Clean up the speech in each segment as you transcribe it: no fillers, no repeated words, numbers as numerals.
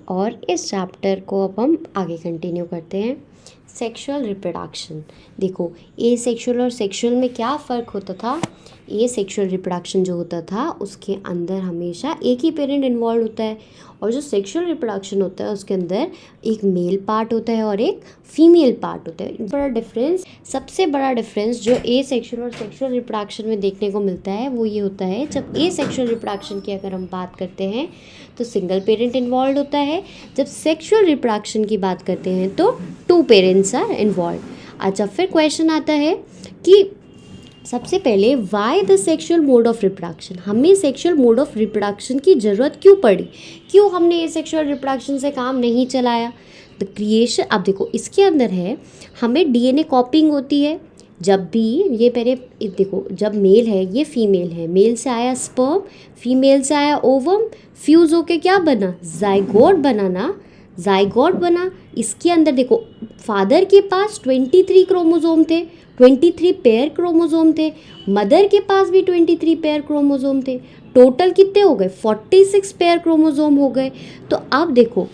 और इस चैप्टर को अब हम आगे कंटिन्यू करते हैं। Sexual reproduction. देखो ए सेक्सुअल और सेक्सुअल में क्या फ़र्क होता था। ए सेक्सुअल रिप्रोडक्शन जो होता था उसके अंदर हमेशा एक ही पेरेंट इन्वॉल्व होता है, और जो सेक्सुअल रिप्रोडक्शन होता है उसके अंदर एक मेल पार्ट होता है और एक फीमेल पार्ट होता है। बड़ा डिफरेंस, सबसे बड़ा डिफरेंस जो ए सेक्सुअल और सेक्सुअल रिप्रोडक्शन में देखने को मिलता है वो ये होता है, जब ए सेक्सुअल रिप्रोडक्शन की अगर हम बात करते हैं तो सिंगल पेरेंट इन्वॉल्व होता है, जब सेक्सुअल रिप्रोडक्शन की बात करते हैं तो 2 पेरेंट्स आर इन्वॉल्व। अच्छा, फिर क्वेश्चन आता है कि सबसे पहले why the sexual mode of reproduction, हमें सेक्सुअल मोड ऑफ रिप्रोडक्शन की ज़रूरत क्यों पड़ी, क्यों हमने ये सेक्सुअल रिप्रोडक्शन से काम नहीं चलाया। द क्रिएशन, अब देखो इसके अंदर है हमें डीएनए कॉपिंग होती है। जब भी ये पहले देखो, जब मेल है ये फीमेल है, मेल से आया स्पर्म, फीमेल से आया ओवम, फ्यूज़ होके क्या बना, जाइगोट बना ना, जाइगोट बना। इसके अंदर देखो फादर के पास 23 क्रोमोसोम थे, 23 पेयर क्रोमोसोम थे, मदर के पास भी 23 पेयर क्रोमोसोम थे, टोटल कितने हो गए, 46 पेयर क्रोमोसोम हो गए। तो अब देखो,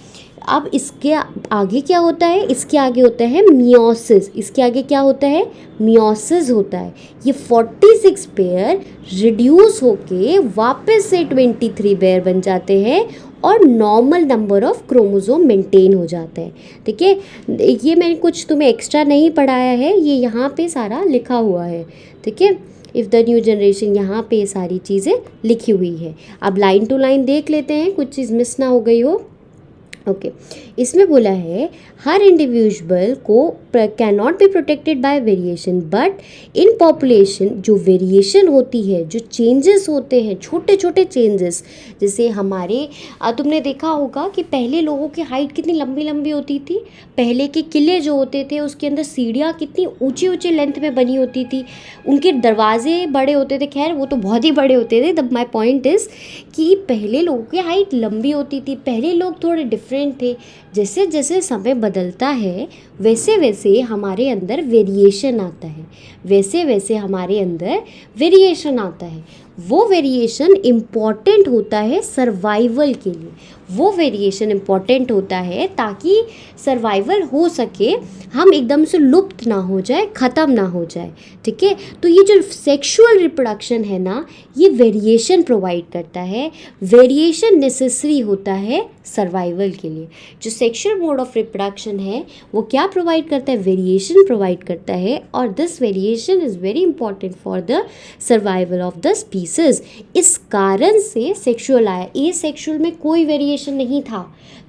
अब इसके आगे क्या होता है, इसके आगे होता है मियोसिस, इसके आगे क्या होता है, मियोसिस होता है। ये 46 पेयर रिड्यूस होके वापस से 23 पेयर बन जाते हैं और normal number of chromosome maintain हो जाता है। ठीक है, ये मैंने कुछ तुम्हें एक्स्ट्रा नहीं पढ़ाया है, ये यहाँ पे सारा लिखा हुआ है। ठीक है, इफ़ द न्यू जनरेशन, यहाँ पे सारी चीज़ें लिखी हुई है। अब लाइन टू लाइन देख लेते हैं, कुछ चीज़ मिस ना हो गई हो। ओके, इसमें बोला है हर इंडिविजुअल को can not be protected by variation, but in population जो वेरिएशन होती है, जो चेंजेस होते हैं, छोटे छोटे चेंजेस, जैसे हमारे तुमने देखा होगा कि पहले लोगों की हाइट कितनी लंबी लंबी होती थी, पहले के किले जो होते थे उसके अंदर सीढ़ियाँ कितनी ऊंची ऊंची लेंथ में बनी होती थी, उनके दरवाजे बड़े होते थे, खैर वो तो बहुत ही बड़े होते थे। द माई पॉइंट इज़ कि पहले लोगों की हाइट लंबी होती थी, पहले लोग थोड़े डिफरेंट थे। जैसे जैसे समय बदलता है वैसे वैसे हमारे अंदर वेरिएशन आता है, वैसे वैसे हमारे अंदर वेरिएशन आता है। वो वेरिएशन इम्पॉर्टेंट होता है सर्वाइवल के लिए, वो वेरिएशन इम्पॉर्टेंट होता है ताकि सर्वाइवल हो सके, हम एकदम से लुप्त ना हो जाए, ख़त्म ना हो जाए। ठीक है, तो ये जो सेक्सुअल रिप्रोडक्शन है ना, ये वेरिएशन प्रोवाइड करता है, वेरिएशन नेसेसरी होता है सर्वाइवल के लिए। जो सेक्सुअल मोड ऑफ रिप्रोडक्शन है वो क्या प्रोवाइड करता है, वेरिएशन प्रोवाइड करता है, और this variation is very important for the survival of the species. इस कारण से सेक्सुअल आया, ए सेक्सुअल में कोई वेरिएशन नहीं था।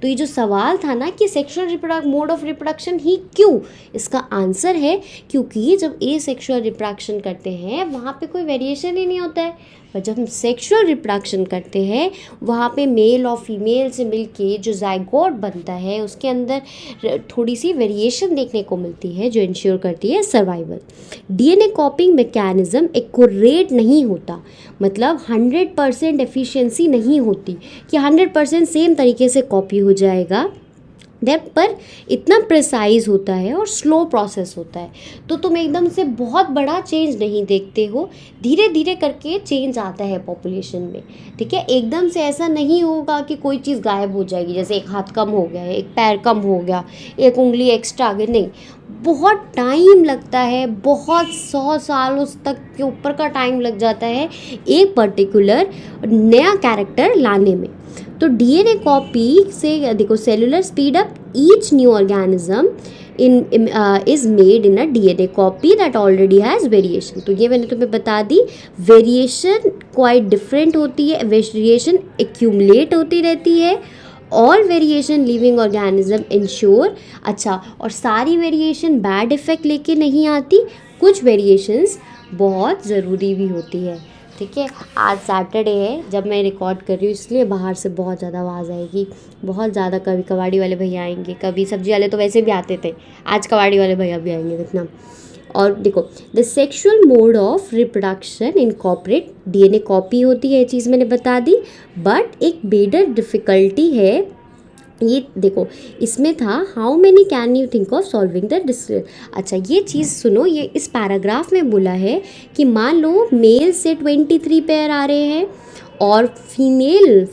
तो ये जो सवाल था ना कि सेक्सुअल मोड ऑफ रिप्रोडक्शन ही क्यों, इसका आंसर है क्योंकि जब ए सेक्सुअल रिप्रोडक्शन करते हैं वहाँ पे कोई वेरिएशन ही नहीं होता है, पर जब हम सेक्सुअल रिप्रोडक्शन करते हैं वहाँ पे मेल और फीमेल से मिलके जो जाइगोट बनता है उसके अंदर थोड़ी सी वेरिएशन देखने को मिलती है जो इंश्योर करती है सर्वाइवल। डीएनए कॉपिंग मैकेनिज्म एक्यूरेट नहीं होता, मतलब 100% एफिशिएंसी नहीं होती कि 100% सेम तरीके से कॉपी हो जाएगा, पर इतना प्रिसाइज होता है और स्लो प्रोसेस होता है। तो तुम एकदम से बहुत बड़ा चेंज नहीं देखते हो, धीरे धीरे करके चेंज आता है पॉपुलेशन में। ठीक है, एकदम से ऐसा नहीं होगा कि कोई चीज़ गायब हो जाएगी, जैसे एक हाथ कम हो गया, एक पैर कम हो गया, एक उंगली एक्स्ट्रा आ गई, नहीं, बहुत टाइम लगता है, बहुत 100 सालों तक के ऊपर का टाइम लग जाता है एक पर्टिकुलर नया कैरेक्टर लाने में। तो डीएनए कॉपी से देखो cellular speed up each new organism is made in a DNA copy that already has variation. तो ये मैंने तुम्हें बता दी, वेरिएशन क्वाइट डिफरेंट होती है, वेरिएशन एक्यूमुलेट होती रहती है, all variation living organism ensure. अच्छा, और सारी वेरिएशन बैड इफेक्ट लेके नहीं आती, कुछ वेरिएशंस बहुत ज़रूरी भी होती है। ठीक है, आज सैटरडे है जब मैं रिकॉर्ड कर रही हूँ, इसलिए बाहर से बहुत ज़्यादा आवाज़ आएगी, बहुत ज़्यादा। कभी कबाड़ी वाले भैया आएंगे, कभी सब्जी वाले तो वैसे भी आते थे, आज कबाड़ी वाले भैया भी आएंगे, देखना। और देखो the sexual mode of reproduction incorporate DNA copy होती है, ये चीज़ मैंने बता दी, बट एक बेडर डिफ़िकल्टी है। ये देखो इसमें था how many can you think of solving the अच्छा ये चीज़ सुनो, ये इस पैराग्राफ में बोला है कि मान लो मेल से 23 पेयर आ रहे हैं और फीमेल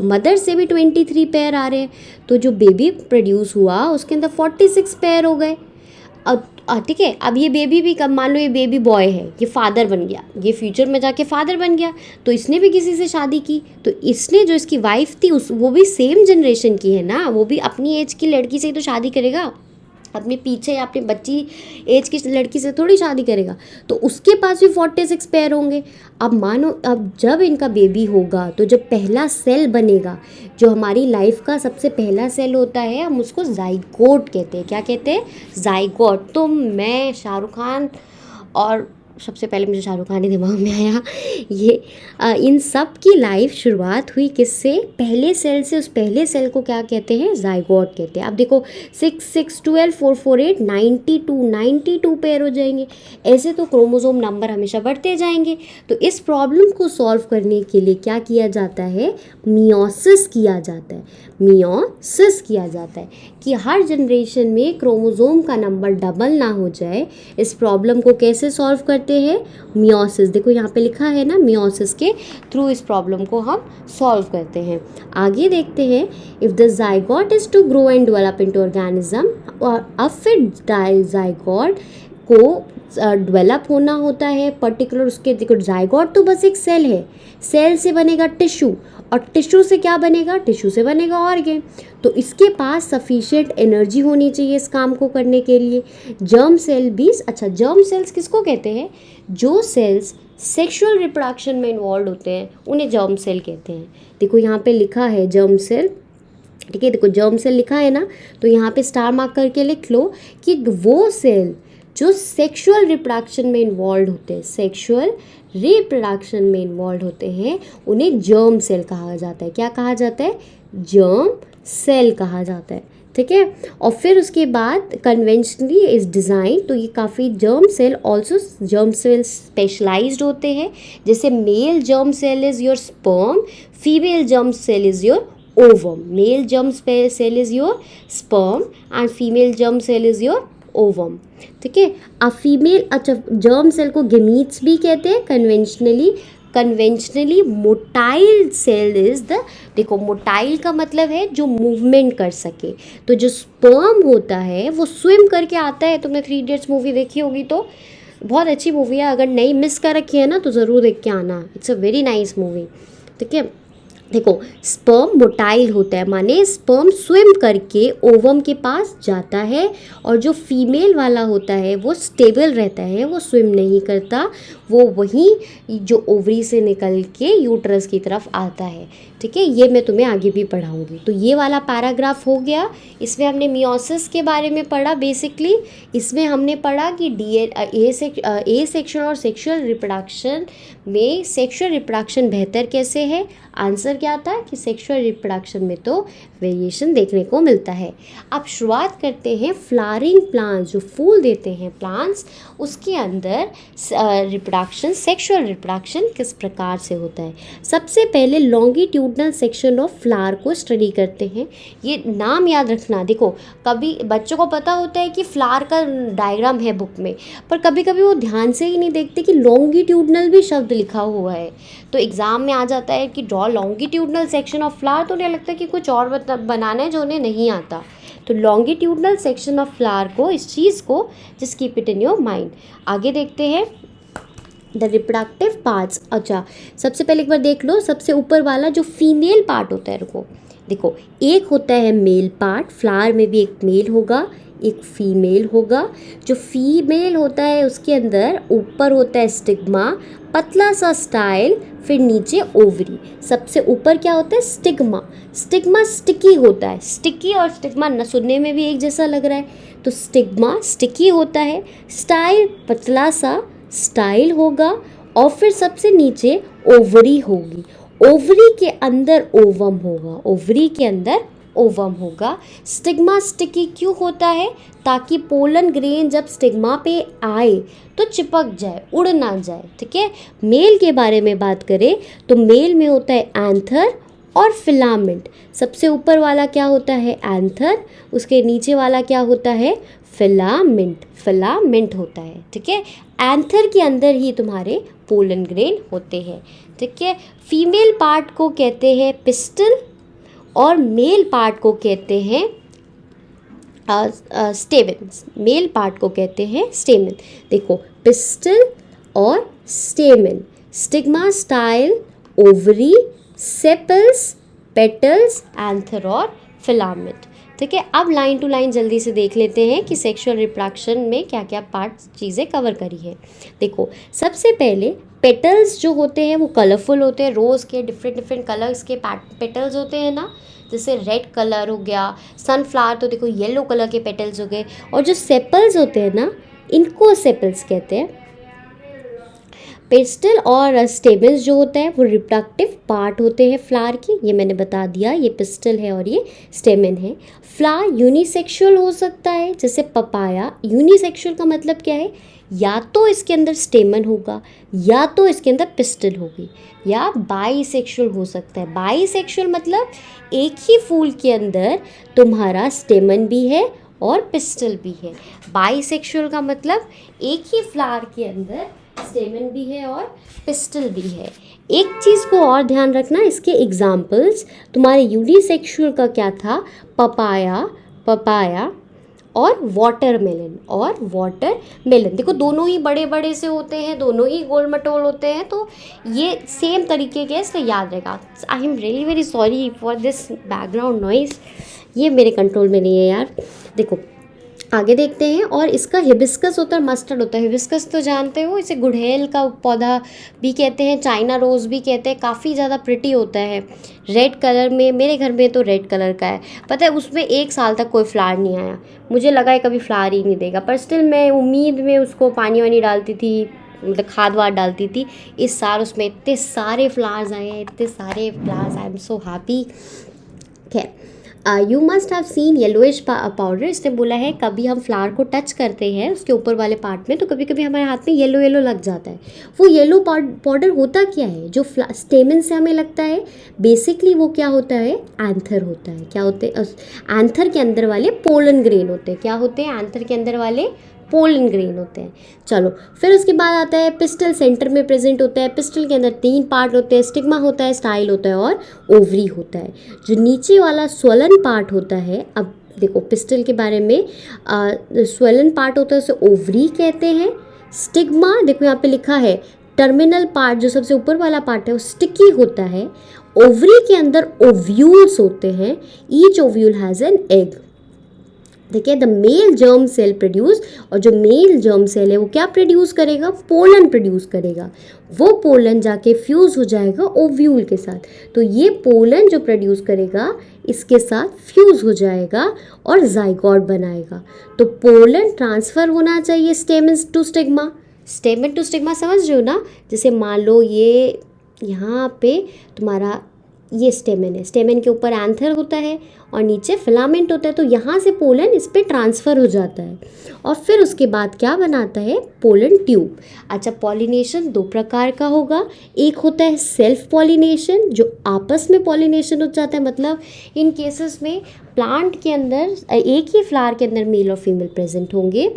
मदर से भी 23 पेयर आ रहे हैं, तो जो बेबी प्रोड्यूस हुआ उसके अंदर 46 पेयर हो गए। अब ठीक है, अब ये बेबी भी, कब मान लो ये बेबी बॉय है, ये फादर बन गया, ये फ्यूचर में जाके फादर बन गया, तो इसने भी किसी से शादी की, तो इसने जो इसकी वाइफ थी उस वो भी सेम जनरेशन की है ना, वो भी अपनी एज की लड़की से ही तो शादी करेगा, अपने पीछे या अपनी बच्ची एज की लड़की से थोड़ी शादी करेगा, तो उसके पास भी 46 पेयर होंगे। अब मानो, अब जब इनका बेबी होगा तो जब पहला सेल बनेगा, जो हमारी लाइफ का सबसे पहला सेल होता है, हम उसको जाइगोट कहते हैं। क्या कहते हैं? जाइगोट। तो मैं शाहरुख खान, और सबसे पहले मुझे शाहरुख खान ही दिमाग में आया, ये इन सब की लाइफ शुरुआत हुई किससे? पहले सेल से। उस पहले सेल को क्या कहते हैं? जाइगोट कहते हैं। अब देखो 6 6 12 4 4 8 92 पेयर हो जाएंगे। ऐसे तो क्रोमोसोम नंबर हमेशा बढ़ते जाएंगे। तो इस प्रॉब्लम को सॉल्व करने के लिए क्या किया जाता है? मियोसिस किया जाता है। मियोसिस किया जाता है कि हर जनरेशन में क्रोमोसोम का नंबर डबल ना हो जाए। इस प्रॉब्लम को कैसे सॉल्व करते हैं? मियोसिस। देखो यहाँ पे लिखा है ना, मियोसिस के थ्रू इस प्रॉब्लम को हम सॉल्व करते हैं। आगे देखते हैं, if the zygote is to grow and develop into organism, और अब फिर जाइगोट को डेवलप होना होता है पर्टिकुलर उसके। देखो जाइगोट तो बस एक सेल है, सेल से बनेगा टिश्यू, और टिश्यू से क्या बनेगा? टिश्यू से बनेगा ऑर्गन। तो इसके पास सफिशिएंट एनर्जी होनी चाहिए इस काम को करने के लिए। जर्म सेल भी, अच्छा जर्म सेल्स किसको कहते हैं? जो सेल्स सेक्सुअल रिप्रोडक्शन में इन्वॉल्व होते हैं उन्हें जर्म सेल कहते हैं। देखो यहाँ पे लिखा है जर्म सेल, ठीक है, देखो जर्म सेल लिखा है ना, तो यहाँ पे स्टार मार्क करके लिख लो कि वो सेल जो सेक्सुअल रिप्रोडक्शन में इन्वॉल्व होते हैं, सेक्सुअल रिप्रोडक्शन में इन्वॉल्व होते हैं, उन्हें जर्म सेल कहा जाता है। क्या कहा जाता है? जर्म सेल कहा जाता है, ठीक है। और फिर उसके बाद कन्वेंशनली इज डिज़ाइन, तो ये काफ़ी germ cell also, germ cell specialized होते हैं। जैसे male germ cell is your sperm, female germ cell is your ovum. Male germ cell is your sperm and female germ cell is your ovum, ठीक है। अब female, अच्छा germ cell को gametes भी कहते हैं conventionally motile cell is the, देखो motile का मतलब है जो मूवमेंट कर सके। तो जो स्पर्म होता है वो स्विम करके आता है। तुमने 3 इडियट्स मूवी देखी होगी, तो बहुत अच्छी मूवी है, अगर नहीं मिस कर रखी है ना तो ज़रूर देख के आना, it's a very nice movie, ठीक है। देखो स्पर्म मोटाइल होता है, माने स्पर्म स्विम करके ओवम के पास जाता है, और जो फीमेल वाला होता है वो स्टेबल रहता है, वो स्विम नहीं करता, वो वहीं जो ओवरी से निकल के यूट्रस की तरफ आता है, ठीक है। ये मैं तुम्हें आगे भी पढ़ाऊंगी। तो ये वाला पैराग्राफ हो गया। इसमें हमने मियोसिस के बारे में पढ़ा बेसिकली। इसमें हमने पढ़ा कि ए सेक्शुअल और सेक्सुअल रिप्रोडक्शन में सेक्सुअल रिप्रोडक्शन बेहतर कैसे है। आंसर क्या था कि सेक्सुअल रिप्रोडक्शन में तो वेरिएशन देखने को मिलता है। अब शुरुआत करते हैं फ्लावरिंग प्लांट्स, जो फूल देते हैं प्लांट्स, उसके अंदर रिप्रोडक्शन, सेक्सुअल रिप्रोडक्शन किस प्रकार से होता है। सबसे पहले लॉन्गिट्यूडनल सेक्शन ऑफ फ्लावर को स्टडी करते हैं। ये नाम याद रखना। देखो कभी बच्चों को पता होता है कि फ्लावर का डायग्राम है बुक में, पर कभी कभी वो ध्यान से ही नहीं देखते कि लॉन्गिट्यूडनल भी शब्द लिखा हुआ है। तो एग्ज़ाम में आ जाता है कि draw longitudinal section of flower, तो उन्हें लगता है कि कुछ और बनाना है जो उन्हें नहीं आता। तो लॉन्गिट्यूडनल सेक्शन ऑफ फ्लावर को, इस चीज़ को just keep it in your mind. आगे देखते हैं द रिप्रोडक्टिव पार्ट्स। अच्छा सबसे पहले एक बार देख लो, सबसे ऊपर वाला जो फीमेल पार्ट होता है, रुको देखो, एक होता है मेल पार्ट, फ्लावर में भी एक मेल होगा एक फीमेल होगा। जो फीमेल होता है उसके अंदर ऊपर होता है स्टिग्मा, पतला सा स्टाइल, फिर नीचे ओवरी। सबसे ऊपर क्या होता है? स्टिग्मा। स्टिग्मा स्टिकी होता है, स्टिकी और स्टिग्मा न सुनने में भी एक जैसा लग रहा है, तो स्टिग्मा स्टिकी होता है, स्टाइल पतला सा स्टाइल होगा, और फिर सबसे नीचे ओवरी होगी। ओवरी के अंदर ओवम होगा, ओवरी के अंदर ओवम होगा। स्टिग्मा स्टिकी क्यों होता है? ताकि पोलन ग्रेन जब स्टिग्मा पे आए तो चिपक जाए, उड़ ना जाए, ठीक है। मेल के बारे में बात करें तो मेल में होता है एंथर, और फिलामेंट। सबसे ऊपर वाला क्या होता है, एंथर, उसके नीचे वाला क्या होता है, फिलामेंट, फिलामेंट होता है। ठीक है, एंथर के अंदर ही तुम्हारे पोलन ग्रेन होते हैं। ठीक है, फीमेल पार्ट को कहते हैं पिस्टल और मेल पार्ट को कहते हैं स्टेमन। मेल पार्ट को कहते हैं स्टेमन। देखो, पिस्टल और स्टेमन, stigma, style, ovary, sepals, petals, anther और फिलामेंट। ठीक है, अब लाइन टू लाइन जल्दी से देख लेते हैं कि सेक्सुअल रिप्रोडक्शन में क्या क्या पार्ट्स चीज़ें कवर करी है। देखो, सबसे पहले पेटल्स जो होते हैं वो कलरफुल होते हैं। रोज़ के डिफरेंट डिफरेंट कलर्स के पेटल्स होते हैं ना, जैसे रेड कलर हो गया, सनफ्लावर तो देखो येलो कलर के पेटल्स हो गए। और जो सेपल्स होते हैं ना, इनको सेपल्स कहते हैं। पेस्टल और स्टेमल्स जो होता है वो रिप्रोडक्टिव पार्ट होते हैं फ्लावर की, ये मैंने बता दिया, ये पिस्टल है और ये स्टेमन है। फ्लावर यूनिसेक्सुअल हो सकता है, जैसे पपाया। यूनिसेक्सुअल का मतलब क्या है, या तो इसके अंदर स्टेमन होगा या तो इसके अंदर पिस्टल होगी, या बाईसेक्सुअल हो सकता है। बाईसेक्सुअल मतलब एक ही फूल के अंदर तुम्हारा स्टेमन भी है और पिस्टल भी है। बाईसेक्सुअल का मतलब एक ही फ्लावर के अंदर स्टेमन भी है और पिस्टल भी है। एक चीज़ को और ध्यान रखना, इसके एग्जाम्पल्स तुम्हारे यूनिसेक्सुअल का क्या था, पपाया, पपाया और वाटरमेलन, और वाटरमेलन। देखो दोनों ही बड़े बड़े से होते हैं, दोनों ही गोल मटोल होते हैं, तो ये सेम तरीके के, इसलिए याद रहेगा। I am really very sorry for this background noise, ये मेरे कंट्रोल में नहीं है यार। देखो आगे देखते हैं, और इसका हिबिस्कस होता है, मस्टर्ड होता है। हिबिस्कस तो जानते हो, इसे गुड़हल का पौधा भी कहते हैं, चाइना रोज़ भी कहते हैं। काफ़ी ज़्यादा प्रिटी होता है, रेड कलर में। मेरे घर में तो रेड कलर का है। पता है उसमें 1 साल तक कोई फ्लावर नहीं आया, मुझे लगा है कभी फ्लावर ही नहीं देगा, पर स्टिल मैं उम्मीद में उसको पानी वानी डालती थी, मतलब खाद वाद डालती थी। इस साल उसमें इतने सारे फ्लावर्स आए हैं, इतने सारे flowers, I am so happy. खैर, you must have seen yellowish powder. इसने बोला है कभी हम फ्लावर को टच करते हैं उसके ऊपर वाले पार्ट में, तो कभी कभी हमारे हाथ में येलो येलो लग जाता है। वो येलो पाउडर होता क्या है, जो स्टेमन से हमें लगता है, बेसिकली वो क्या होता है, एंथर होता है। क्या होते हैं, एंथर के अंदर वाले पोलन ग्रेन होते हैं। क्या होते हैं, एंथर के अंदर वाले पोलन ग्रेन होते हैं। चलो, फिर उसके बाद आता है पिस्टल, सेंटर में प्रेजेंट होता है। पिस्टल के अंदर 3 पार्ट होते हैं, स्टिग्मा होता है, स्टाइल होता है और ओवरी होता है। जो नीचे वाला स्वलन पार्ट होता है, अब देखो पिस्टल के बारे में, स्वलन पार्ट होता है उसे ओवरी कहते हैं। स्टिग्मा देखो यहाँ पे लिखा है, टर्मिनल पार्ट जो सबसे ऊपर वाला पार्ट है वो स्टिकी होता है। ओवरी के अंदर ओव्यूल्स होते हैं, each ovule has an egg. देखिए, the male germ cell produce, और जो मेल जर्म सेल है वो क्या प्रोड्यूस करेगा, पोलन प्रोड्यूस करेगा। वो पोलन जाके फ्यूज़ हो जाएगा ओव्यूल के साथ, तो ये पोलन जो प्रोड्यूस करेगा इसके साथ फ्यूज़ हो जाएगा और जाइगोट बनाएगा। तो पोलन ट्रांसफ़र होना चाहिए stamen to stigma. Stamen to stigma समझ रहे हो ना, जैसे मान लो ये यहाँ पे तुम्हारा ये स्टेमन है, स्टेमन के ऊपर एंथर होता है और नीचे फिलामेंट होता है, तो यहाँ से पोलन इस पर ट्रांसफ़र हो जाता है और फिर उसके बाद क्या बनाता है, पोलन ट्यूब। अच्छा, पॉलिनेशन 2 प्रकार का होगा। एक होता है सेल्फ पॉलिनेशन, जो आपस में पॉलिनेशन हो जाता है, मतलब इन केसेस में प्लांट के अंदर एक ही फ्लावर के अंदर मेल और फीमेल प्रेजेंट होंगे।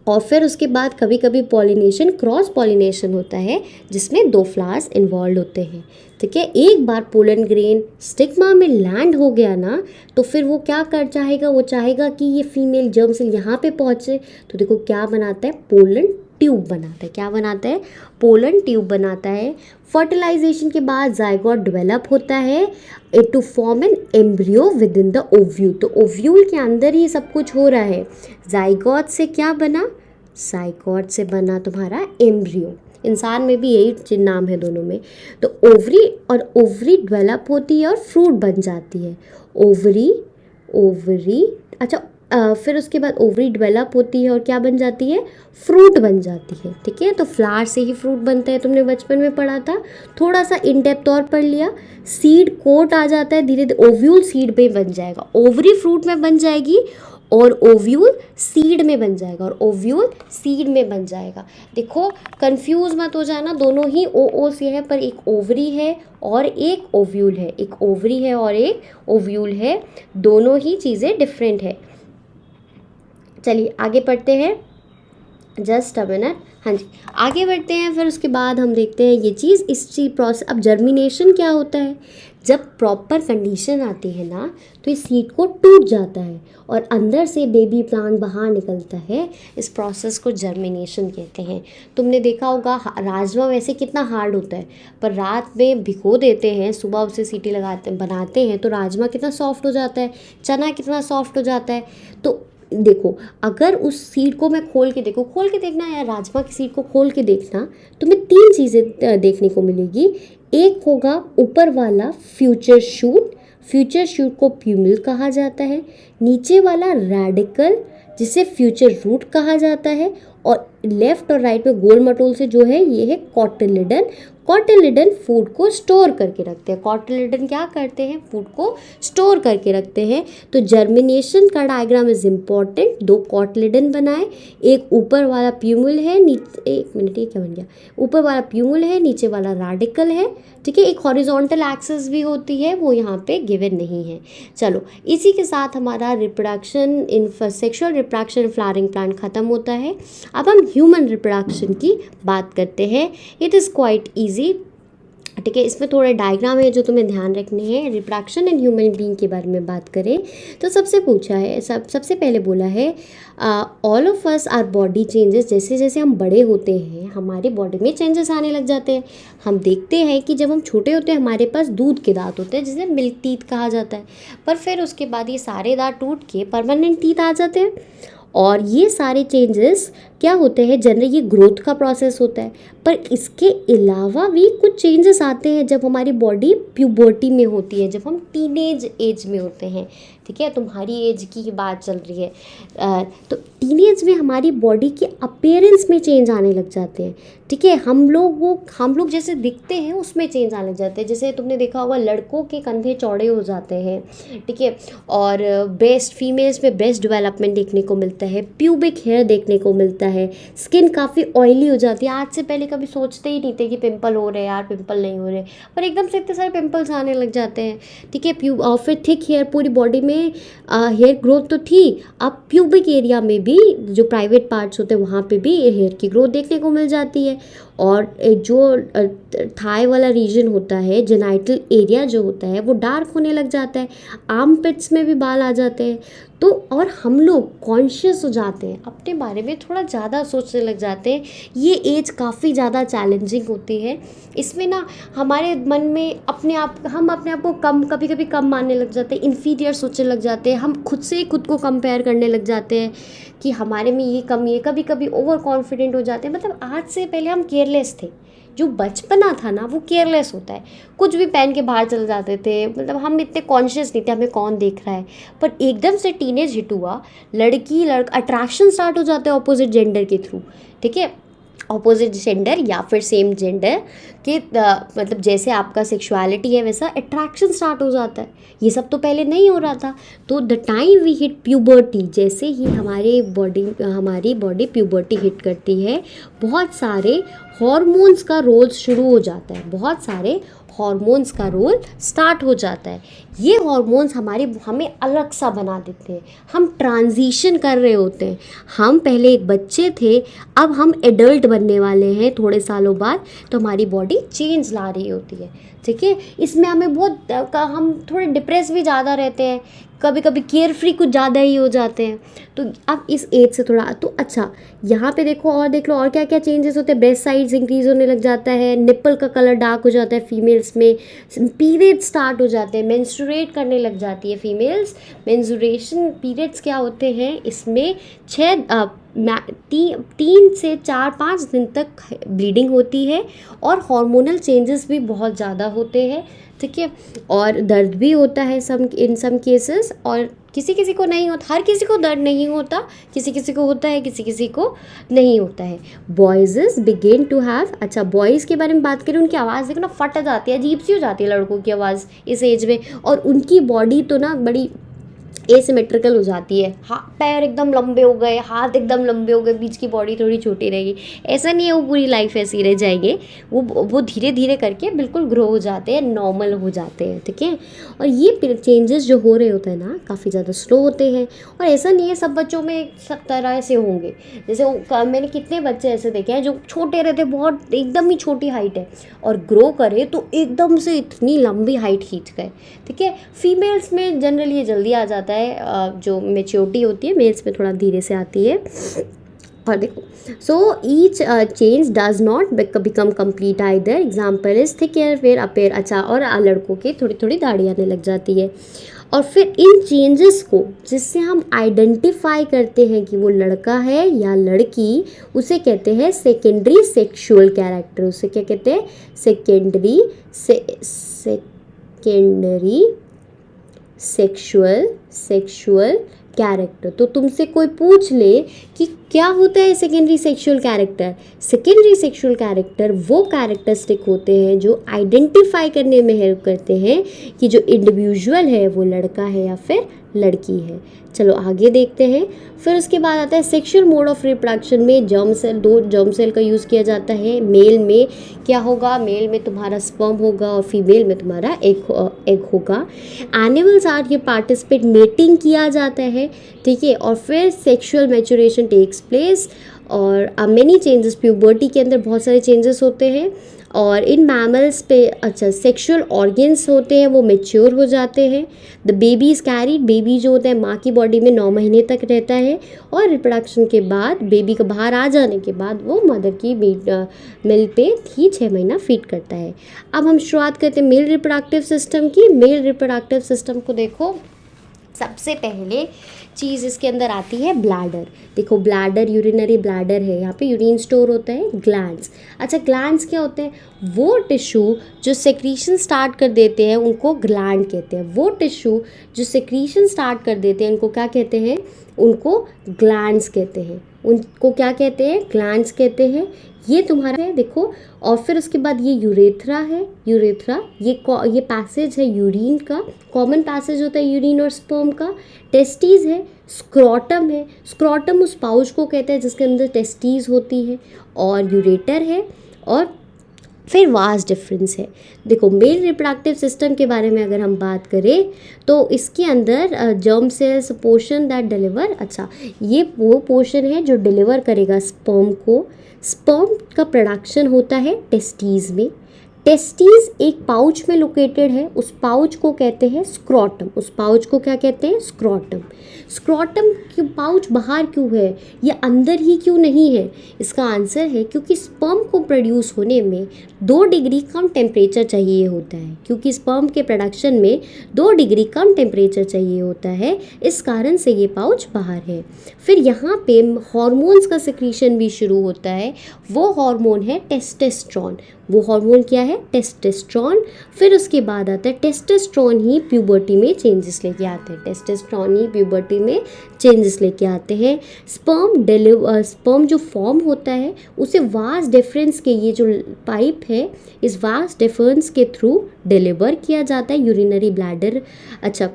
और फिर उसके बाद कभी कभी पॉलिनेशन, क्रॉस पॉलिनेशन होता है, जिसमें 2 फ्लावर्स इन्वॉल्व होते हैं। ठीक है, एक बार पोलन ग्रेन स्टिग्मा में लैंड हो गया ना, तो फिर वो क्या कर चाहेगा, वो चाहेगा कि ये फीमेल जर्म सेल यहाँ पे पहुँचे। तो देखो क्या बनाता है, पोलन ट्यूब बनाता है। क्या बनाता है, पोलन ट्यूब बनाता है। फर्टिलाइजेशन के बाद जाइगोट डेवलप होता है to form an embryo within the ovule. तो ओव्यूल के अंदर ही सब कुछ हो रहा है। जाइगोट से क्या बना, जाइगोट से बना तुम्हारा एम्ब्रियो। इंसान में भी यही नाम है दोनों में। तो ओवरी, और ओवरी डेवलप होती है और फ्रूट बन जाती है। ओवरी, ओवरी, अच्छा फिर उसके बाद ओवरी डेवलप होती है और क्या बन जाती है, फ्रूट बन जाती है। ठीक है, तो फ्लावर से ही फ्रूट बनता है, तुमने बचपन में पढ़ा था, थोड़ा सा इन डेप्थ और पढ़ लिया। सीड कोट आ जाता है, धीरे धीरे ओव्यूल सीड में बन जाएगा, ओवरी फ्रूट में बन जाएगी और ओव्यूल सीड में बन जाएगा, और ओव्यूल सीड में बन जाएगा। देखो कंफ्यूज मत हो जाना, दोनों ही ओ से है, पर एक ओवरी है और एक ओव्यूल है, एक ओवरी है और एक ओव्यूल है, दोनों ही चीज़ें डिफरेंट है। चलिए आगे पढ़ते हैं, जस्ट अ मिनट। हाँ जी, आगे बढ़ते हैं। फिर उसके बाद हम देखते हैं ये चीज़, इस चीज़ प्रोसेस। अब जर्मिनेशन क्या होता है, जब प्रॉपर कंडीशन आती है ना, तो इस सीड को टूट जाता है और अंदर से बेबी प्लांट बाहर निकलता है। इस प्रोसेस को जर्मिनेशन कहते हैं। तुमने देखा होगा राजमा वैसे कितना हार्ड होता है, पर रात में भिगो देते हैं, सुबह उसे सीटी लगाते बनाते हैं तो राजमा कितना सॉफ्ट हो जाता है, चना कितना सॉफ्ट हो जाता है। तो देखो, अगर उस सीड को मैं खोल के देखना या राजमा की सीड को खोल के देखना, तो मैं 3 चीज़ें देखने को मिलेगी। एक होगा ऊपर वाला फ्यूचर शूट, फ्यूचर शूट को प्यूमिल कहा जाता है। नीचे वाला रेडिकल, जिसे फ्यूचर रूट कहा जाता है। और लेफ्ट और राइट में गोल मटोल से जो है, ये है कॉटिलिडन। कॉटिलिडन फूड को स्टोर करके रखते हैं। कॉटिलिडन क्या करते हैं, फूड को स्टोर करके रखते हैं। तो जर्मिनेशन का डायग्राम इज इम्पॉर्टेंट। 2 कॉटिलिडन बनाए, एक ऊपर वाला प्यूमिल है, नीचे, एक मिनट ये क्या बन गया, ऊपर वाला प्यूमिल है, नीचे वाला रेडिकल है। ठीक है, एक हॉरिजॉन्टल एक्सिस भी होती है, वो यहाँ पे गिवन नहीं है। चलो, इसी के साथ हमारा reproduction in sexual reproduction flowering plant खत्म होता है। अब हम ह्यूमन रिप्रोडक्शन की बात करते हैं। It is quite easy. ठीक है, इसमें थोड़े डायग्राम है जो तुम्हें ध्यान रखने हैं। रिप्रोडक्शन इन ह्यूमन बीइंग के बारे में बात करें तो सबसे पूछा है, सबसे पहले बोला है all of us our body changes. जैसे जैसे हम बड़े होते हैं हमारी बॉडी में चेंजेस आने लग जाते हैं। हम देखते हैं कि जब हम छोटे होते हैं हमारे पास दूध के दांत होते हैं, जिसे मिल्क टीथ कहा जाता है, पर फिर उसके बाद ये सारे दांत टूट के परमानेंट टीथ आ जाते हैं। और ये सारे चेंजेस क्या होते हैं, जनरली ये ग्रोथ का प्रोसेस होता है। पर इसके अलावा भी कुछ चेंजेस आते हैं जब हमारी बॉडी प्यूबर्टी में होती है, जब हम टीनेज एज में होते हैं। ठीक है, तुम्हारी एज की बात चल रही है। तो टीनेज में हमारी बॉडी के अपीयरेंस में चेंज आने लग जाते हैं। ठीक है, हम लोग जैसे दिखते हैं उसमें चेंज आने लग जाते हैं। जैसे तुमने देखा होगा लड़कों के कंधे चौड़े हो जाते हैं। ठीक है, और ब्रेस्ट, फीमेल्स में ब्रेस्ट डेवलपमेंट देखने को मिलता है, प्यूबिक हेयर देखने को मिलता है, स्किन काफ़ी ऑयली हो जाती है। आज से पहले कभी सोचते ही नहीं थे कि पिंपल हो रहे हैं यार, पिंपल नहीं हो रहे, पर एकदम से इतने सारे पिंपल्स आने लग जाते हैं। ठीक है, और फिर थिक हेयर, पूरी बॉडी में हेयर ग्रोथ तो थी, अब प्यूबिक एरिया में भी जो प्राइवेट पार्ट्स होते हैं वहाँ पे भी हेयर की ग्रोथ देखने को मिल जाती है। और जो थाई वाला रीजन होता है, जेनाइटल एरिया जो होता है, वो डार्क होने लग जाता है। आर्म पिट्स में भी बाल आ जाते हैं। तो और हम लोग कॉन्शियस हो जाते हैं, अपने बारे में थोड़ा ज़्यादा सोचने लग जाते हैं। ये एज काफ़ी ज़्यादा चैलेंजिंग होती है। इसमें ना हमारे मन में हम अपने आप को कभी कभी कम मानने लग जाते हैं, इन्फीरियर सोचने लग जाते हैं, हम खुद से खुद को कंपेयर करने लग जाते हैं कि हमारे में ये कमी है। कभी कभी ओवर कॉन्फिडेंट हो जाते हैं। मतलब आज से पहले हम केयरलेस थे। जो बचपना था ना वो केयरलेस होता है, कुछ भी पहन के बाहर चले जाते थे। मतलब हम इतने कॉन्शियस नहीं थे हमें कौन देख रहा है। पर एकदम से टीनेज हिट हुआ, लड़की लड़का अट्रैक्शन स्टार्ट हो जाता है ऑपोजिट जेंडर के थ्रू। ठीक है, ऑपोजिट जेंडर या फिर सेम जेंडर के मतलब जैसे आपका सेक्सुअलिटी है वैसा अट्रैक्शन स्टार्ट हो जाता है। ये सब तो पहले नहीं हो रहा था। तो the time we hit puberty, जैसे ही हमारी बॉडी प्यूबर्टी हिट करती है, बहुत सारे हॉर्मोन्स का रोल शुरू हो जाता है, बहुत सारे हॉर्मोन्स का रोल स्टार्ट हो जाता है। ये हॉर्मोन्स हमें अलग सा बना देते हैं। हम ट्रांजिशन कर रहे होते हैं। हम पहले एक बच्चे थे, अब हम एडल्ट बनने वाले हैं थोड़े सालों बाद, तो हमारी बॉडी चेंज ला रही होती है। ठीक है, इसमें हमें हम थोड़े डिप्रेस भी ज़्यादा रहते हैं, कभी कभी केयर फ्री कुछ ज़्यादा ही हो जाते हैं। तो अब इस एज से थोड़ा तो अच्छा यहाँ पे देखो और देख लो और क्या क्या चेंजेस होते हैं। ब्रेस्ट साइज इंक्रीज होने लग जाता है, निप्पल का कलर डार्क हो जाता है फीमेल्स में, पीरियड स्टार्ट हो जाते हैं, मेंस्ट्रुएट करने लग जाती है फीमेल्स। मेंस्ट्रुएशन पीरियड्स क्या होते हैं, इसमें 3 से 4-5 दिन तक ब्लीडिंग होती है और हार्मोनल चेंजेस भी बहुत ज़्यादा होते हैं। ठीक है, और दर्द भी होता है इन सम केसेस, और किसी किसी को नहीं होता, हर किसी को दर्द नहीं होता, किसी किसी को होता है, किसी किसी को नहीं होता है। बॉयज़ बिगिन टू हैव, अच्छा बॉयज़ के बारे में बात करें, उनकी आवाज़ देखो ना फट जाती है, अजीब सी हो जाती है लड़कों की आवाज़ इस एज में, और उनकी बॉडी तो ना बड़ी एसिमेट्रिकल हो जाती है, पैर एकदम लंबे हो गए, हाथ एकदम लंबे हो गए, बीच की बॉडी थोड़ी छोटी रहेगी। ऐसा नहीं है वो पूरी लाइफ ऐसी रह जाएंगे, वो धीरे धीरे करके बिल्कुल ग्रो हो जाते हैं, नॉर्मल हो जाते हैं, ठीक है। और ये चेंजेस जो हो रहे होते हैं ना काफ़ी ज़्यादा स्लो होते हैं, और ऐसा नहीं है सब बच्चों में सब तरह से होंगे। जैसे मैंने कितने बच्चे ऐसे देखे हैं जो छोटे रहते, बहुत एकदम ही छोटी हाइट है, और ग्रो करे तो एकदम से इतनी लंबी हाइट खींच गए, ठीक है। फीमेल्स में जनरली ये जल्दी आ जाता है, जो मेच्योरिटी होती है मेल्स में थोड़ा धीरे से आती है। और देखो, so each change does not become complete either, example is thick hair फिर अपेयर, अच्छा, और लड़कों की थोड़ी थोड़ी दाढ़ी आने लग जाती है। और फिर इन चेंजेस को जिससे हम आइडेंटिफाई करते हैं कि वो लड़का है या लड़की, उसे कहते हैं सेकेंडरी सेक्सुअल कैरेक्टर। उसे क्या कहते हैं? Secondary sexual character. तो तुमसे कोई पूछ ले कि क्या होता है secondary sexual character, secondary sexual character वो कैरेक्टरिस्टिक होते हैं जो आइडेंटिफाई करने में हेल्प करते हैं कि जो इंडिविजुअल है वो लड़का है या फिर लड़की है। चलो आगे देखते हैं। फिर उसके बाद आता है सेक्सुअल मोड ऑफ रिप्रोडक्शन में जर्म सेल, 2 जर्म सेल का यूज़ किया जाता है। मेल में क्या होगा? मेल में तुम्हारा स्पर्म होगा और फीमेल में तुम्हारा एग होगा। एनिमल्स आर ये पार्टिसिपेट, मेटिंग किया जाता है, ठीक है। और फिर सेक्सुअल मैच्योरेशन टेक्स प्लेस, और मेनी चेंजेस, प्यूबर्टी के अंदर बहुत सारे चेंजेस होते हैं। और इन मैमल्स पे अच्छा सेक्सुअल ऑर्गन्स होते हैं वो मेच्योर हो जाते हैं। The baby is carried, baby जो होता है माँ की बॉडी में 9 महीने तक रहता है, और रिप्रोडक्शन के बाद बेबी का बाहर आ जाने के बाद वो मदर की मिल्क पे ही 6 महीना फीड करता है। अब हम शुरुआत करते हैं मेल रिप्रोडक्टिव सिस्टम की। मेल रिप्रोडक्टिव सिस्टम को देखो, सबसे पहले चीज़ इसके अंदर आती है ब्लैडर। देखो ब्लैडर, यूरिनरी ब्लैडर है, यहाँ पे यूरिन स्टोर होता है। ग्लैंड्स, अच्छा ग्लैंड्स क्या होते हैं? वो टिश्यू जो सेक्रीशन स्टार्ट कर देते हैं उनको ग्लैंड कहते हैं। वो टिश्यू जो सेक्रीशन स्टार्ट कर देते हैं उनको क्या कहते हैं? उनको ग्लैंड्स कहते हैं। उनको क्या कहते हैं? ग्लैंड्स कहते हैं। ये तुम्हारा है देखो। और फिर उसके बाद ये यूरेथ्रा है। यूरेथ्रा ये पैसेज है यूरिन का, कॉमन पैसेज होता है यूरिन और स्पर्म का। टेस्टीज है, स्क्रॉटम है, स्क्रॉटम उस पाउच को कहते हैं जिसके अंदर टेस्टीज होती है। और यूरेटर है, और फिर वास्ट डिफरेंस है। देखो मेल रिप्रोडक्टिव सिस्टम के बारे में अगर हम बात करें तो इसके अंदर germ cells portion that deliver, अच्छा ये वो पोर्शन है जो डिलीवर करेगा स्पर्म को। स्पर्म का प्रोडक्शन होता है टेस्टीज में। टेस्टीज एक पाउच में लोकेटेड है, उस पाउच को कहते हैं स्क्रॉटम। उस पाउच को क्या कहते हैं? स्क्रॉटम। स्क्रॉटम क्यों पाउच बाहर क्यों है, ये अंदर ही क्यों नहीं है? इसका आंसर है क्योंकि स्पर्म को प्रोड्यूस होने में 2 डिग्री कम टेम्परेचर चाहिए होता है। क्योंकि स्पर्म के प्रोडक्शन में 2 डिग्री कम टेम्परेचर चाहिए होता है, इस कारण से ये पाउच बाहर है। फिर यहाँ पे हॉर्मोन्स का सिक्रीशन भी शुरू होता है। वो हार्मोन है टेस्टोस्टेरोन। वो हार्मोन क्या है? टेस्टोस्टेरोन। फिर उसके बाद आता है टेस्टोस्टेरोन ही प्यूबर्टी में चेंजेस लेके आते हैं। टेस्टोस्टेरोन ही प्यूबर्टी में चेंजेस लेके आते हैं। स्पर्म जो फॉर्म होता है उसे वास्ट डिफरेंस के, ये जो पाइप है इस वास्ट डिफरेंस के थ्रू डिलीवर किया जाता है यूरिनरी ब्लैडर, अच्छा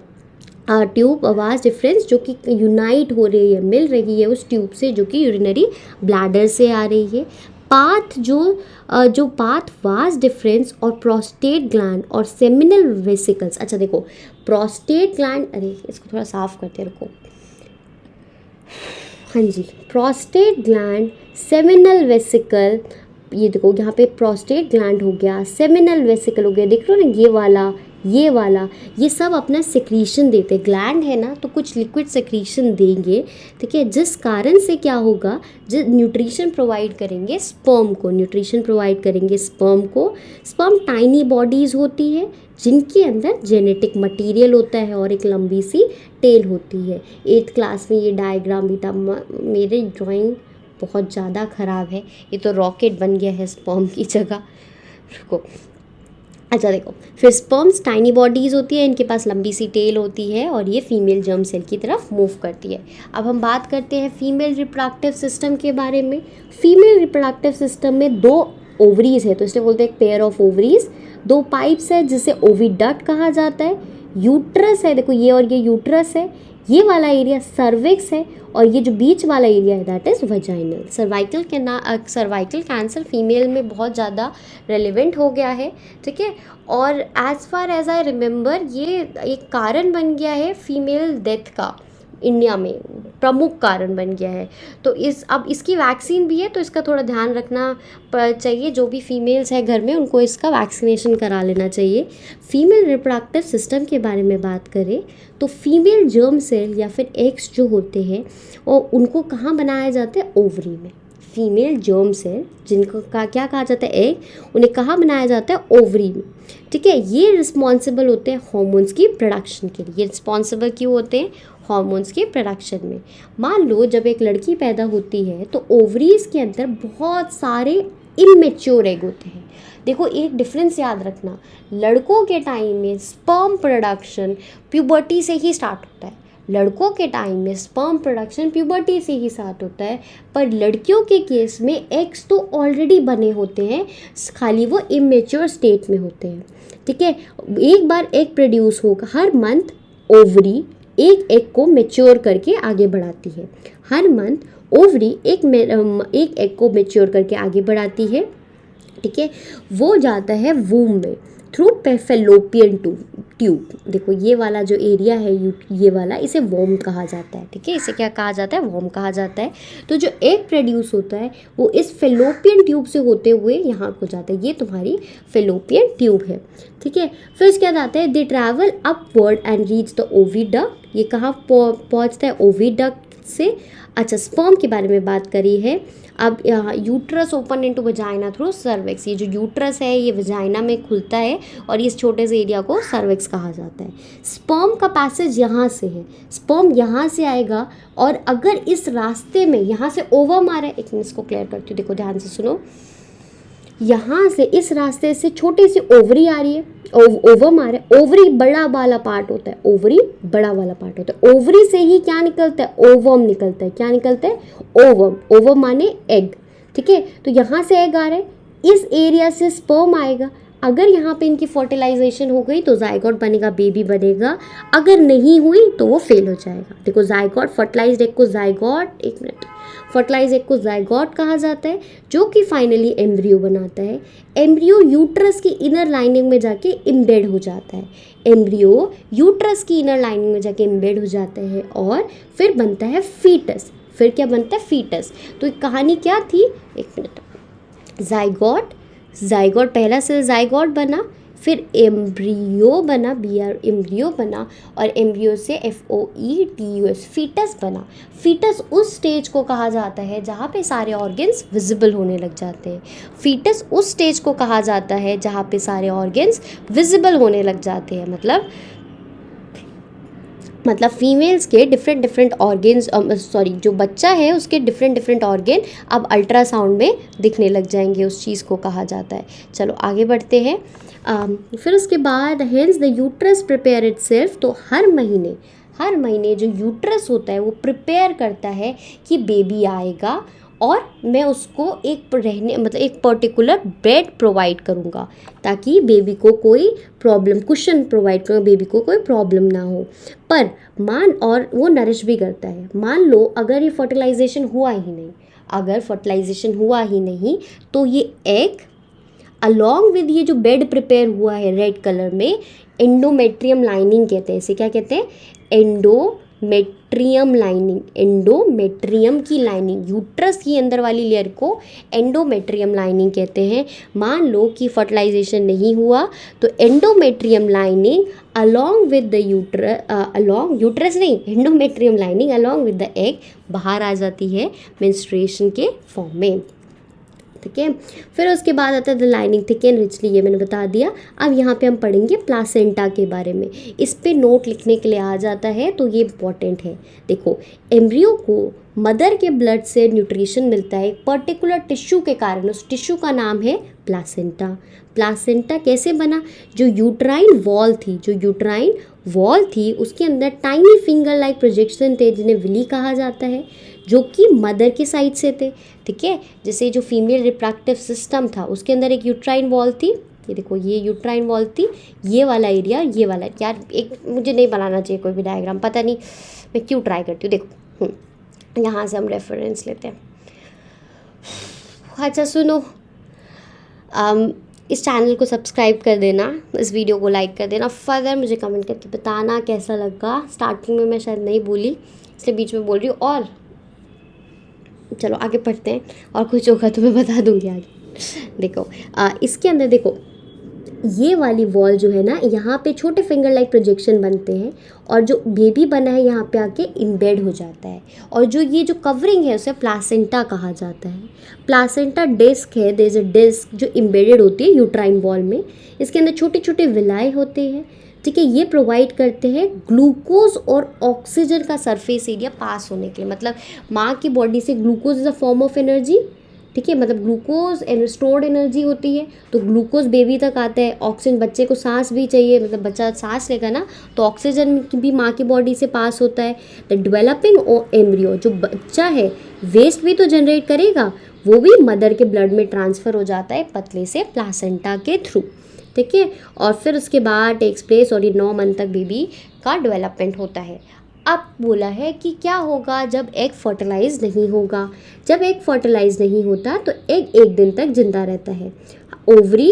ट्यूब, वास्ट डिफरेंस जो कि यूनाइट हो रही है, मिल रही है उस ट्यूब से जो कि यूरिनरी ब्लैडर से आ रही है। पाथ जो पाथ वास्ट डिफरेंस और प्रोस्टेट ग्लैंड और सेमिनल वेसिकल्स, अच्छा देखो प्रोस्टेट ग्लैंड, अरे इसको थोड़ा साफ करते रखो, हाँ जी, प्रोस्टेट ग्लैंड, सेमिनल वेसिकल, ये देखो यहाँ पे प्रोस्टेट ग्लैंड हो गया, सेमिनल वेसिकल हो गया, देख लो ना ये वाला ये सब अपना सिक्रीशन देते। ग्लैंड है ना तो कुछ लिक्विड सिक्रीशन देंगे, ठीक है, जिस कारण से क्या होगा, जो न्यूट्रिशन प्रोवाइड करेंगे स्पर्म को, न्यूट्रिशन प्रोवाइड करेंगे स्पर्म को। स्पर्म टाइनी बॉडीज़ होती है जिनके अंदर जेनेटिक मटेरियल होता है और एक लंबी सी टेल होती है। 8th क्लास में ये डायग्राम भी था। मेरी ड्राइंग बहुत ज़्यादा ख़राब है, ये तो रॉकेट बन गया है स्पर्म की जगह। रुको, अच्छा देखो, फिर स्पर्म्स टाइनी बॉडीज़ होती है, इनके पास लंबी सी टेल होती है और ये फीमेल जर्म सेल की तरफ मूव करती है। अब हम बात करते हैं फीमेल रिप्रोडक्टिव सिस्टम के बारे में। फीमेल रिप्रोडक्टिव सिस्टम में 2 ओवरीज है, तो इसलिए बोलते हैं एक पेयर ऑफ ओवरीज, 2 पाइप्स है जिसे ओविडक्ट कहा जाता है, यूट्रस है, देखो ये और ये यूट्रस है, ये वाला एरिया सर्विक्स है और ये जो बीच वाला एरिया है that is vaginal. Cervical cancer female में बहुत ज़्यादा रेलिवेंट हो गया है, ठीक है। और as far as I remember ये एक कारण बन गया है फीमेल डेथ का, इंडिया में प्रमुख कारण बन गया है। तो अब इसकी वैक्सीन भी है, तो इसका थोड़ा ध्यान रखना चाहिए, जो भी फीमेल्स है घर में उनको इसका वैक्सीनेशन करा लेना चाहिए। फीमेल रिप्रोडक्टिव सिस्टम के बारे में बात करें तो फीमेल जर्म सेल या फिर एग्स जो होते हैं और उनको कहाँ बनाया जाता है, ओवरी में। फीमेल जर्म सेल जिनको क्या कहा जाता है, एग, उन्हें कहाँ बनाया जाता है, ओवरी में, ठीक है। ये रिस्पॉन्सिबल होते हैं हॉर्मोन्स की प्रोडक्शन के लिए। ये रिस्पॉन्सिबल क्यों होते हैं, हॉर्मोन्स के प्रोडक्शन में। मान लो जब एक लड़की पैदा होती है तो ओवरीज के अंदर बहुत सारे इमेच्योर एग होते हैं। देखो एक डिफरेंस याद रखना, लड़कों के टाइम में स्पर्म प्रोडक्शन प्यूबर्टी से ही स्टार्ट होता है, लड़कों के टाइम में स्पर्म प्रोडक्शन प्यूबर्टी से ही स्टार्ट होता है, पर लड़कियों के केस में एग्स तो ऑलरेडी बने होते हैं, खाली वो इमेच्योर स्टेट में होते हैं, ठीक है। एक बार एग प्रोड्यूस होगा, हर मंथ ओवरी एक एग को मेच्योर करके आगे बढ़ाती है, हर मंथ ओवरी एक एग को मेच्योर करके आगे बढ़ाती है, ठीक है। वो जाता है वूम में थ्रू फैलोपियन ट्यूब। देखो ये वाला जो एरिया है, ये वाला, इसे वॉर्म कहा जाता है, ठीक है। इसे क्या कहा जाता है, वॉर्म कहा जाता है। तो जो एग प्रोड्यूस होता है वो इस फैलोपियन ट्यूब से होते हुए यहाँ को जाता है, ये तुम्हारी फैलोपियन ट्यूब है, ठीक है। फिर क्या जाता है, दे travel upward and reach the oviduct. ये कहाँ पहुँचता है, ओविडक्ट से। अच्छा, स्पर्म के बारे में बात करी है। अब uterus open into vagina through cervix. ये जो यूट्रस है ये वजाइना में खुलता है और इस छोटे से एरिया को सर्विक्स कहा जाता है। स्पर्म का पैसेज यहाँ से है, स्पर्म यहाँ से आएगा और अगर इस रास्ते में यहाँ से ओवम आ रहा है, एक मिनट इसको क्लियर करती हूँ, देखो ध्यान से सुनो, यहाँ से इस रास्ते से छोटी सी ओवरी आ रही है, ओवम आ रहा है, ओवरी बड़ा वाला पार्ट होता है, ओवरी बड़ा वाला पार्ट होता है, ओवरी से ही क्या निकलता है, ओवम निकलता है। क्या निकलता है, ओवम। ओवम माने एग, ठीक है। तो यहाँ से एग आ रहा है, इस एरिया से स्पर्म आएगा, अगर यहाँ पे इनकी फर्टिलाइजेशन हो गई तो जाइगोट बनेगा, बेबी बनेगा, अगर नहीं हुई तो वो फेल हो जाएगा। देखो जाइगोट, फर्टिलाइज्ड एग को जाइगोट, एक मिनट, फर्टिलाइज एग को जाइगोट कहा जाता है, जो कि फाइनली एम्ब्रियो बनाता है। एम्ब्रियो यूट्रस की इनर लाइनिंग में जाके इम्बेड हो जाता है, एम्ब्रियो यूट्रस की इनर लाइनिंग में जाके इम्बेड हो जाता है और फिर बनता है फीटस। फिर क्या बनता है, फीटस। तो कहानी क्या थी, एक मिनट, जाइगोट पहला सेल जाइगोट बना, फिर एम्ब्रियो बना, एम्ब्रियो बना, और एम्ब्रियो से FOETUS फीटस बना। फीटस उस स्टेज को कहा जाता है जहाँ पे सारे ऑर्गन्स विजिबल होने लग जाते हैं। फीटस उस स्टेज को कहा जाता है जहाँ पे सारे ऑर्गन्स विजिबल होने लग जाते हैं, मतलब फीमेल्स के डिफरेंट ऑर्गेन्स, जो बच्चा है उसके डिफरेंट ऑर्गेन अब अल्ट्रासाउंड में दिखने लग जाएंगे, उस चीज़ को कहा जाता है। चलो आगे बढ़ते हैं। फिर उसके बाद hence the uterus prepare itself. तो हर महीने जो यूट्रस होता है वो प्रिपेयर करता है कि बेबी आएगा और मैं उसको एक पर्टिकुलर बेड प्रोवाइड करूँगा ताकि बेबी को कोई प्रॉब्लम, कुशन प्रोवाइड करूँगा, बेबी को कोई प्रॉब्लम ना हो। पर और वो नरिश भी करता है। मान लो अगर ये फर्टिलाइजेशन हुआ ही नहीं, तो ये एग अलॉन्ग विद ये जो बेड प्रिपेयर हुआ है रेड कलर में, एंडोमेट्रियम लाइनिंग कहते हैं इसे। क्या कहते हैं, एंडोमेट्रियम की लाइनिंग, यूट्रस की अंदर वाली लेयर को एंडोमेट्रियम लाइनिंग कहते हैं। मान लो कि फर्टिलाइजेशन नहीं हुआ तो endometrium lining along with the endometrium lining along with the egg बाहर आ जाती है मेंस्ट्रुएशन के फॉर्म में। ठीक है। फिर उसके बाद आता है the lining thick and richly, ये मैंने बता दिया। अब यहाँ पे हम पढ़ेंगे प्लासेंटा के बारे में, इस पे नोट लिखने के लिए आ जाता है, तो ये इंपॉर्टेंट है। देखो, एम्ब्रियो को मदर के ब्लड से न्यूट्रिशन मिलता है एक पर्टिकुलर टिश्यू के कारण, उस टिश्यू का नाम है प्लासेंटा। प्लासेंटा कैसे बना? जो यूट्राइन वॉल थी उसके अंदर टाइनी फिंगर लाइक प्रोजेक्शन थे, जिन्हें विली कहा जाता है, जो कि मदर के साइड से थे, ठीक है। जैसे जो फीमेल रिप्रोडक्टिव सिस्टम था उसके अंदर एक यूट्राइन वॉल थी, ये देखो ये यूट्राइन वॉल थी, ये वाला एरिया, ये वाला, यार एक मुझे नहीं बनाना चाहिए कोई भी डायग्राम, पता नहीं मैं क्यों ट्राई करती हूँ। देखो यहाँ से हम रेफरेंस लेते हैं। अच्छा सुनो, इस चैनल को सब्सक्राइब कर देना, इस वीडियो को लाइक कर देना, फर्दर मुझे कमेंट करके बताना कैसा लगा। स्टार्टिंग में मैं शायद नहीं बोली इसलिए बीच में बोल रही हूँ। और चलो आगे पढ़ते हैं, और कुछ होगा तो मैं बता दूँगी आगे। देखो इसके अंदर देखो ये वाली वॉल जो है ना, यहाँ पे छोटे फिंगर लाइक प्रोजेक्शन बनते हैं, और जो बेबी बना है यहाँ पे आके इम्बेड हो जाता है, और जो ये जो कवरिंग है उसे प्लासेंटा कहा जाता है। प्लासेंटा डिस्क है, देयर इज अ डिस्क जो इम्बेडेड होती है यूट्राइन वॉल में, इसके अंदर छोटे छोटे विलाई होते हैं, ठीक है। ये प्रोवाइड करते हैं ग्लूकोज और ऑक्सीजन का सरफेस एरिया पास होने के लिए, मतलब माँ की बॉडी से glucose is a form of energy, ठीक है, मतलब ग्लूकोज स्टोर्ड एनर्जी होती है, तो ग्लूकोज बेबी तक आता है, ऑक्सीजन बच्चे को सांस भी चाहिए, मतलब बच्चा सांस लेगा ना तो ऑक्सीजन भी माँ की बॉडी से पास होता है। द डेवलपिंग एम्ब्रियो, जो बच्चा है वेस्ट भी तो जनरेट करेगा, वो भी मदर के ब्लड में ट्रांसफ़र हो जाता है पतले से प्लासेंटा के थ्रू, ठीक है। और फिर उसके बाद टेक्स प्लेस, और ये 9 मंथ तक बेबी का डेवलपमेंट होता है। अब बोला है कि क्या होगा जब एग फर्टिलाइज नहीं होगा। जब एग फर्टिलाइज नहीं होता तो एग 1 दिन तक जिंदा रहता है। ओवरी,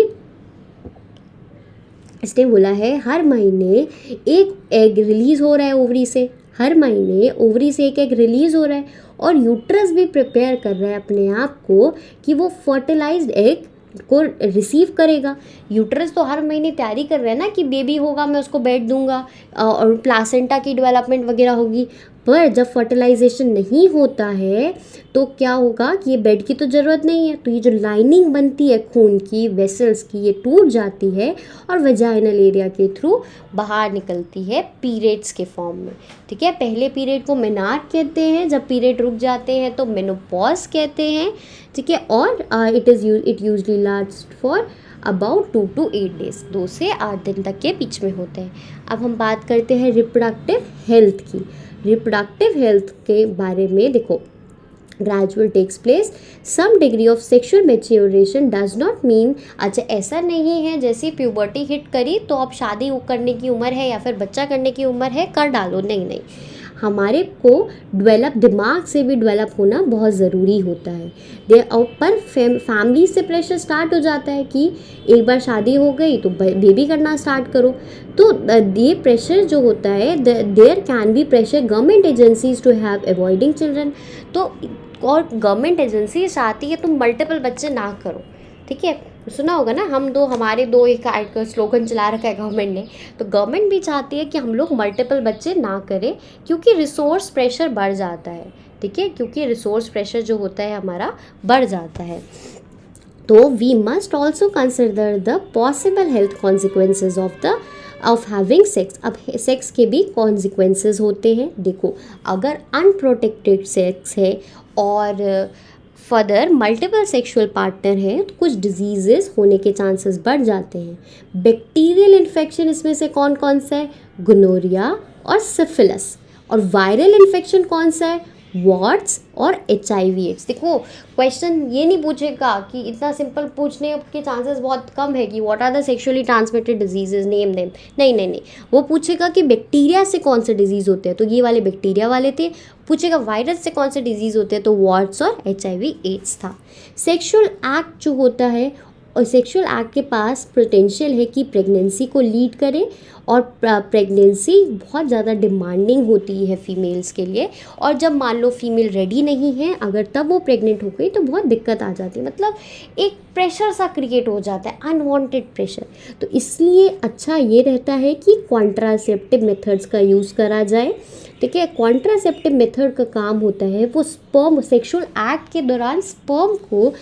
इसने बोला है हर महीने एक एग रिलीज़ हो रहा है ओवरी से, हर महीने ओवरी से एक एग रिलीज़ हो रहा है, और यूट्रस भी प्रिपेयर कर रहा है अपने आप को कि वो फर्टिलाइज्ड एग को रिसीव करेगा। यूट्रस तो हर महीने तैयारी कर रहा है ना कि बेबी होगा मैं उसको बेड दूंगा और प्लासेंटा की डेवलपमेंट वगैरह होगी, पर जब फर्टिलाइजेशन नहीं होता है तो क्या होगा कि ये बेड की तो ज़रूरत नहीं है, तो ये जो लाइनिंग बनती है खून की, वेसल्स की, ये टूट जाती है और वेजाइनल एरिया के थ्रू बाहर निकलती है पीरियड्स के फॉर्म में, ठीक है। पहले पीरियड को मेनार्क कहते हैं, जब पीरियड रुक जाते हैं तो मेनोपॉज कहते हैं, ठीक है। और it usually last for about 2 to 8 days, 2 से 8 दिन तक के बीच में होते हैं। अब हम बात करते हैं रिप्रोडक्टिव हेल्थ की। रिप्रोडक्टिव हेल्थ के बारे में देखो, gradual takes place, some degree of sexual maturation does not mean, अच्छा ऐसा नहीं है जैसे प्यूबर्टी हिट करी तो अब शादी करने की उम्र है या फिर बच्चा करने की उम्र है कर डालो, नहीं नहीं, हमारे को डेवलप, दिमाग से भी डेवलप होना बहुत ज़रूरी होता है। पर फैमिली से प्रेशर स्टार्ट हो जाता है कि एक बार शादी हो गई तो बेबी करना स्टार्ट करो, तो ये प्रेशर जो होता है, there can be pressure government agencies to have avoiding children, तो और गवर्नमेंट एजेंसी चाहती है तुम मल्टीपल बच्चे ना करो, ठीक है। सुना होगा ना, हमारे दो एक स्लोगन चला रखा है गवर्नमेंट ने, तो गवर्नमेंट भी चाहती है कि हम लोग मल्टीपल बच्चे ना करें क्योंकि रिसोर्स प्रेशर बढ़ जाता है, ठीक है, क्योंकि रिसोर्स प्रेशर जो होता है हमारा बढ़ जाता है। तो we must also consider the possible health consequences of having sex. अब सेक्स के भी कॉन्सिक्वेंसेज होते हैं। देखो, अगर अनप्रोटेक्टेड सेक्स है और फर्दर मल्टीपल सेक्सुअल पार्टनर है तो कुछ डिजीजेस होने के चांसेस बढ़ जाते हैं। बैक्टीरियल इन्फेक्शन इसमें से कौन कौन सा है? गोनोरिया और सिफिलिस। और वायरल इन्फेक्शन कौन सा है? वॉट्स और HIV/AIDS। देखो, क्वेश्चन ये नहीं पूछेगा कि इतना सिंपल पूछने के चांसेस बहुत कम है कि what are the sexually transmitted diseases, name them, नहीं नहीं नहीं, वो पूछेगा कि बैक्टीरिया से कौन से डिजीज़ होते हैं, तो ये वाले बैक्टीरिया वाले थे। पूछेगा वायरस से कौन से डिजीज़ होते हैं, तो वॉट्स और HIV/AIDS था। सेक्सुअल एक्ट जो होता है और सेक्सुअल एक्ट के पास पोटेंशियल है कि प्रेगनेंसी को लीड करे, और प्रेगनेंसी बहुत ज़्यादा डिमांडिंग होती है फीमेल्स के लिए, और जब मान लो फीमेल रेडी नहीं है अगर तब वो प्रेग्नेंट हो गई तो बहुत दिक्कत आ जाती है, मतलब एक प्रेशर सा क्रिएट हो जाता है, अनवांटेड प्रेशर। तो इसलिए अच्छा ये रहता है कि कॉन्ट्रासेप्टिव मेथड्स का यूज़ करा जाए। ठीक है, कॉन्ट्रासेप्टिव मेथड का काम होता है वो स्पर्म सेक्सुअल एक्ट के दौरान स्पर्म को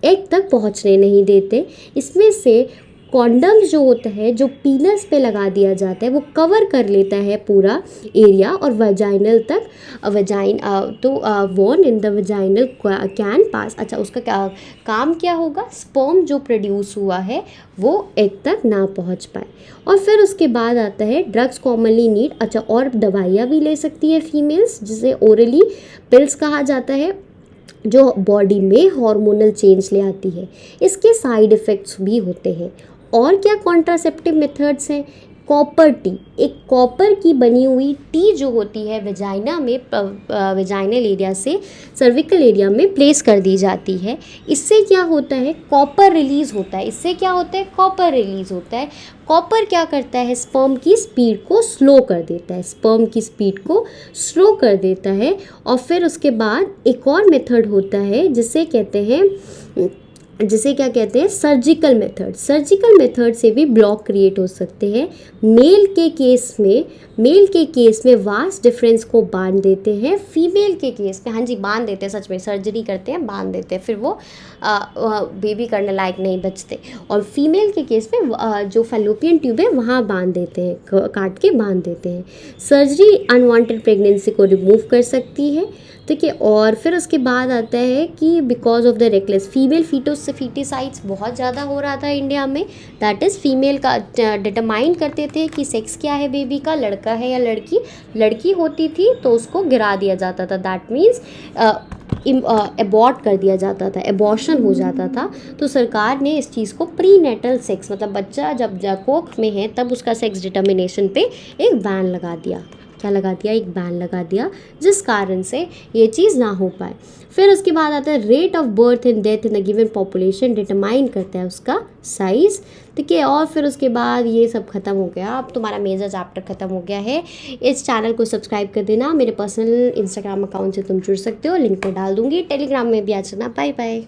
एग तक पहुंचने नहीं देते। इसमें से कॉन्डम जो होता है जो पीनस पे लगा दिया जाता है वो कवर कर लेता है पूरा एरिया और वजाइनल तक तो von in the vaginal can pass. अच्छा, उसका क्या काम क्या होगा, स्पर्म जो प्रोड्यूस हुआ है वो एग तक ना पहुंच पाए। और फिर उसके बाद आता है ड्रग्स कॉमनली नीड। अच्छा, और दवाइयाँ भी ले सकती है फीमेल्स जिसे ओरली पिल्स कहा जाता है, जो बॉडी में हार्मोनल चेंज ले आती है। इसके साइड इफ़ेक्ट्स भी होते हैं। और क्या कॉन्ट्रासेप्टिव मेथड्स हैं, कॉपर टी, एक कॉपर की बनी हुई टी जो होती है वेजाइना में वेजाइनल एरिया से सर्विकल एरिया में प्लेस कर दी जाती है। इससे क्या होता है, कॉपर रिलीज़ होता है। इससे क्या होता है, कॉपर रिलीज़ होता है। कॉपर क्या करता है, स्पर्म की स्पीड को स्लो कर देता है, स्पर्म की स्पीड को स्लो कर देता है। और फिर उसके बाद एक और मेथड होता है जिसे क्या कहते हैं सर्जिकल मेथड। सर्जिकल मेथड से भी ब्लॉक क्रिएट हो सकते हैं। मेल के केस में वास्ट डिफरेंस को बांध देते हैं, फीमेल के केस में हाँ जी बांध देते हैं, सच में सर्जरी करते हैं बांध देते हैं, फिर वो बेबी करने लायक नहीं बचते। और फीमेल के केस में जो फैलोपियन ट्यूब है वहाँ बांध देते हैं, काट के बांध देते हैं। सर्जरी अनवांटेड प्रेगनेंसी को रिमूव कर सकती है। ठीक है, और फिर उसके बाद आता है कि because of the reckless female foeticides बहुत ज़्यादा हो रहा था इंडिया में। दैट इज़ फीमेल का डिटरमाइन करते थे कि सेक्स क्या है बेबी का, लड़का है या लड़की। लड़की होती थी तो उसको गिरा दिया जाता था, दैट मीन्स एबॉर्ट कर दिया जाता था, एबॉर्शन हो जाता था। तो सरकार ने इस चीज़ को प्रीनेटल सेक्स, मतलब बच्चा जब कोख में है तब उसका सेक्स डिटर्मिनेशन पे एक बैन लगा दिया। क्या लगा दिया, एक बैन लगा दिया, जिस कारण से ये चीज़ ना हो पाए। फिर उसके बाद आता है rate of birth and death in a given population, determine करता है उसका साइज़। ठीक है, और फिर उसके बाद ये सब खत्म हो गया, अब तुम्हारा मेजर चैप्टर खत्म हो गया है। इस चैनल को सब्सक्राइब कर देना, मेरे पर्सनल इंस्टाग्राम अकाउंट से तुम जुड़ सकते हो, लिंक पे डाल दूंगी, टेलीग्राम में भी आ जाना। Bye bye.